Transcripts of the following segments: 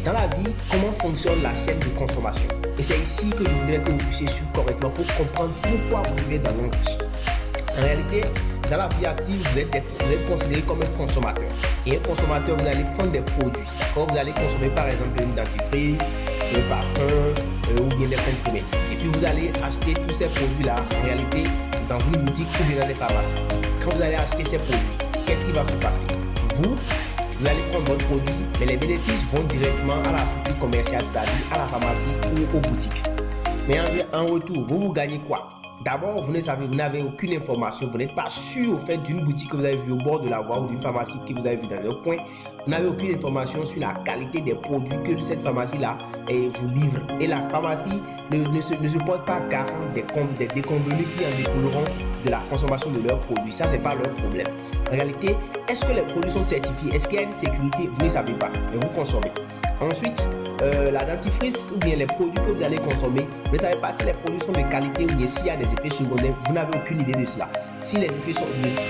dans la vie, comment fonctionne la chaîne de consommation. Et c'est ici que je voudrais que vous puissiez suivre correctement pour comprendre pourquoi vous vivez dans l'enrichi. En réalité, dans la vie active, vous êtes considéré comme un consommateur. Et un consommateur, vous allez prendre des produits. Vous allez consommer par exemple une dentifrice, un parfum ou bien des comprimés. Et puis vous allez acheter tous ces produits-là en réalité dans une boutique ou bien dans des pharmacies. Quand vous allez acheter ces produits, qu'est-ce qui va se passer? Vous allez prendre votre produit, mais les bénéfices vont directement à la structure commerciale, c'est-à-dire à la pharmacie ou aux boutiques. Mais en retour, vous gagnez quoi? D'abord, vous n'avez aucune information, vous n'êtes pas sûr au fait d'une boutique que vous avez vue au bord de la voie ou d'une pharmacie que vous avez vue dans un coin. Vous n'avez aucune information sur la qualité des produits que cette pharmacie-là vous livre. Et la pharmacie ne se porte pas garant des déconvenus qui en découleront de la consommation de leurs produits. Ça, c'est pas leur problème. En réalité, est-ce que les produits sont certifiés? Est-ce qu'il y a une sécurité? Vous ne savez pas, mais vous consommez. Ensuite, la dentifrice ou bien les produits que vous allez consommer, vous ne savez pas si les produits sont de qualité ou bien s'il y a des effets secondaires, vous n'avez aucune idée de cela. Si les effets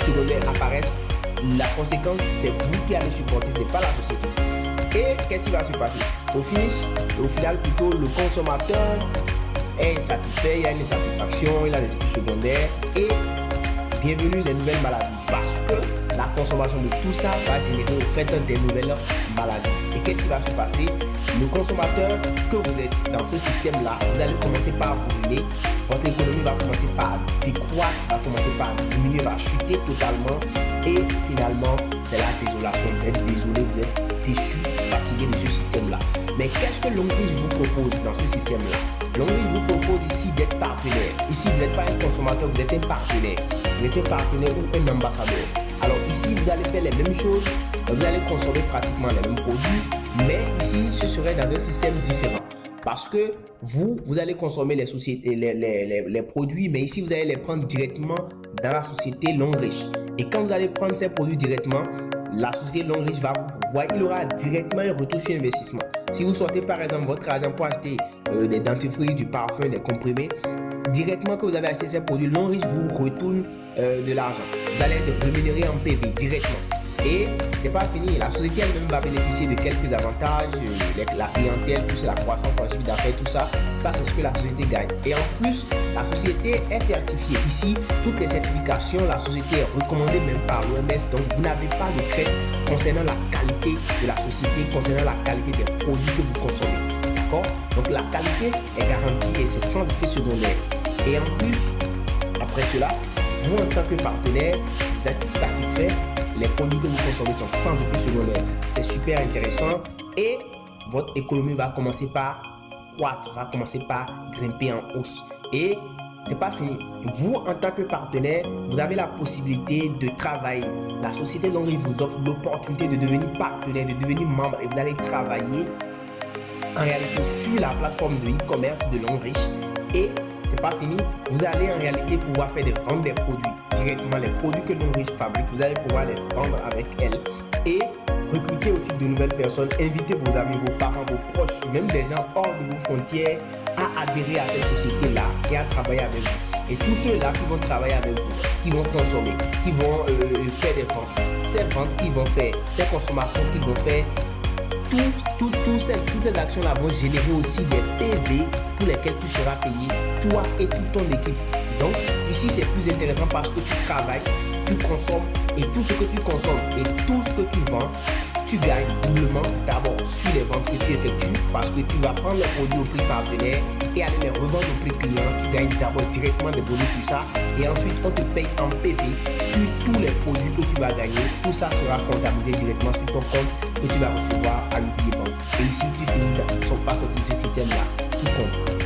secondaires apparaissent, la conséquence c'est vous qui allez supporter, c'est pas la société. Et qu'est-ce qui va se passer? Au final plutôt le consommateur est satisfait, il y a une satisfaction, il a des effets secondaires et bienvenue les nouvelles maladies parce que la consommation de tout ça va générer au fait des nouvelles maladies. Et qu'est-ce qui va se passer? Le consommateur que vous êtes dans ce système-là, vous allez commencer par ruiner, votre économie va commencer par décroître, va commencer par diminuer, va chuter totalement et finalement, c'est la désolation. Vous êtes désolé, vous êtes déçu, fatigué de ce système-là. Mais qu'est-ce que l'entreprise vous propose dans ce système-là? L'entreprise vous propose ici d'être partenaire. Ici, vous n'êtes pas un consommateur, vous êtes un partenaire. Vous êtes un partenaire ou un ambassadeur. Alors ici, vous allez faire les mêmes choses, vous allez consommer pratiquement les mêmes produits, mais ici, ce serait dans un système différent. Parce que vous allez consommer les produits, mais ici, vous allez les prendre directement dans la société Longrich. Et quand vous allez prendre ces produits directement, la société Longrich va vous pouvoir, il aura directement un retour sur investissement. Si vous sortez par exemple votre argent pour acheter des dentifrices, du parfum, des comprimés, directement que vous avez acheté ces produits, Longrich vous retourne de l'argent. Vous allez être rémunéré en PV directement. Et c'est pas fini, la société elle-même va bénéficier de quelques avantages, la clientèle, tout ça, la croissance en chiffre d'affaires, tout ça, ça c'est ce que la société gagne. Et en plus, la société est certifiée. Ici, toutes les certifications, la société est recommandée même par l'OMS, donc vous n'avez pas de crainte concernant la qualité de la société, concernant la qualité des produits que vous consommez. D'accord? Donc la qualité est garantie et c'est sans effet secondaire. Et en plus, après cela, vous en tant que partenaire, vous êtes satisfait. Les produits que vous consommez sont sans effet secondaire. C'est super intéressant et votre économie va commencer par croître, va commencer par grimper en hausse. Et c'est pas fini. Vous, en tant que partenaire, vous avez la possibilité de travailler. La société Longrich vous offre l'opportunité de devenir partenaire, de devenir membre et vous allez travailler en réalité sur la plateforme de e-commerce de Longrich. Et c'est pas fini, vous allez en réalité pouvoir faire des ventes des produits directement, les produits que Longrich fabrique, vous allez pouvoir les vendre avec elle et recruter aussi de nouvelles personnes, inviter vos amis, vos parents, vos proches, même des gens hors de vos frontières à adhérer à cette société-là et à travailler avec vous. Et tous ceux-là qui vont travailler avec vous, qui vont consommer, qui vont faire des ventes, ces ventes qu'ils vont faire, ces consommations qu'ils vont faire, toutes ces actions-là vont générer aussi des PV pour lesquels tu seras payé, toi et toute ton équipe. Donc, ici, c'est plus intéressant parce que tu travailles, tu consommes et tout ce que tu consommes et tout ce que tu vends, tu gagnes doublement d'abord sur les ventes que tu effectues parce que tu vas prendre les produits au prix partenaire et aller les revendre au prix client. Tu gagnes d'abord directement des bonus sur ça et ensuite on te paye en PV sur tous les produits que tu vas gagner. Tout ça sera comptabilisé directement sur ton compte que tu vas recevoir à l'oublier banque. Et ici, tu finis par sortir de ce système-là, tout compte.